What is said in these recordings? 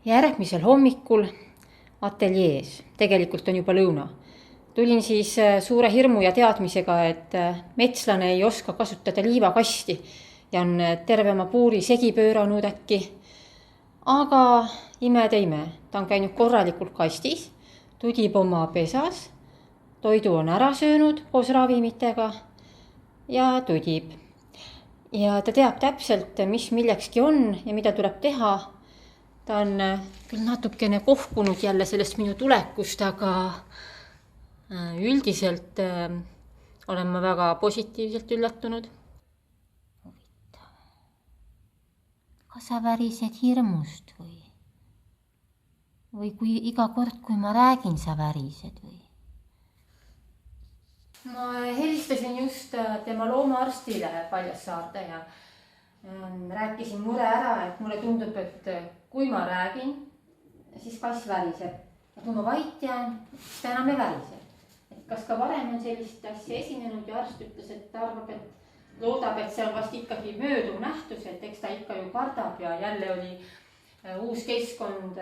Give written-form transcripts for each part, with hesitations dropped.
Järgmisel hommikul ateljees, tegelikult on juba lõuna. Tulin siis suure hirmu ja teadmisega, et metslane ei oska kasutada liivakasti ja on terve oma puuri segi pööranud äkki. Aga ime teime, ta on käinud korralikult kastis, tudib oma pesas, toidu on ära söönud koos ravimitega ja tudib. Ja ta teab täpselt, mis millekski on ja mida tuleb teha. Ta on küll natukene kohkunud jälle sellest minu tulekust, aga üldiselt olen ma väga positiivselt üllatunud. Huvitav. Kas sa värised hirmust või? Või kui iga kord, kui ma räägin, sa värised või? Ma helistasin just tema loomaarstile Paljassaarde ja rääkisin mure ära, et mulle tundub, et kui ma räägin, siis kass väriseb. Ja kui ma vait jään, siis ta enam ei värise. Et kas ka varem on sellist asja esinenud ja arst ütles, et ta arvab, et loodab, et see on vast ikkagi mööduv nähtus, et eks ta ikka ju kardab ja jälle oli uus keskkond.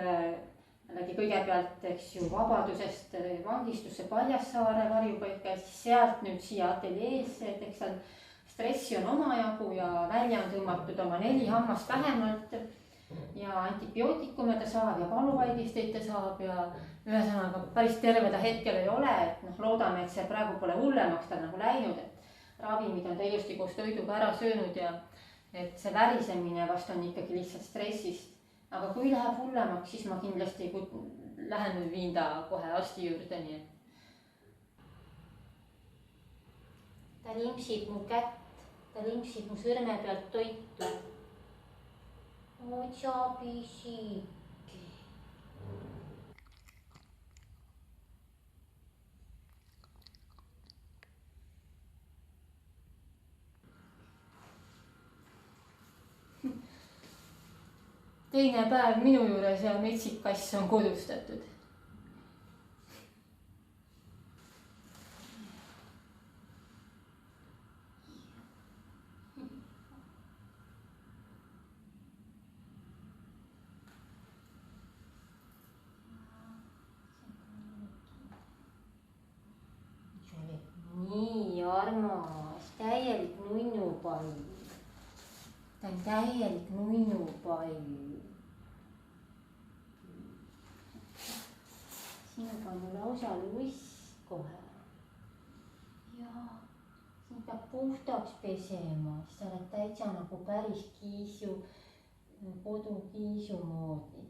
Lägi kõigepealt, eks ju, Vabadusest vangistusse Paljassaare varjupaika ja siis sealt nüüd siia ateljeesse, et eks seal stressi on omajagu ja välja on tõmmatud oma 4 hammast vähemalt ja antibiootikume ta saab ja valuvaigisteid ta saab ja ühesõnaga päris terve ta hetkel ei ole, et loodame, et see praegu pole hullemaks ta nagu läinud, et ravimid on ta ilusti koos toiduga ära söönud ja et see värisemine vast on ikkagi lihtsalt stressist. Aga kui läheb hullemaks, siis ma kindlasti lähen nüüd viin ta kohe arsti juurde, nii et. Ta limpsib mu kätt, ta limpsib mu sõrme pealt toitu. Otsa pisike. Teine päev minu juures ja metsik kass on kodustatud. Nii armas, täielik nunnupall. Ta on täielik nunnupall. Sinuga on lausa luss kohe. Ja siin peab puhtaks pesema, siis sa oled täitsa nagu päris kiisu, kodukiisu moodi.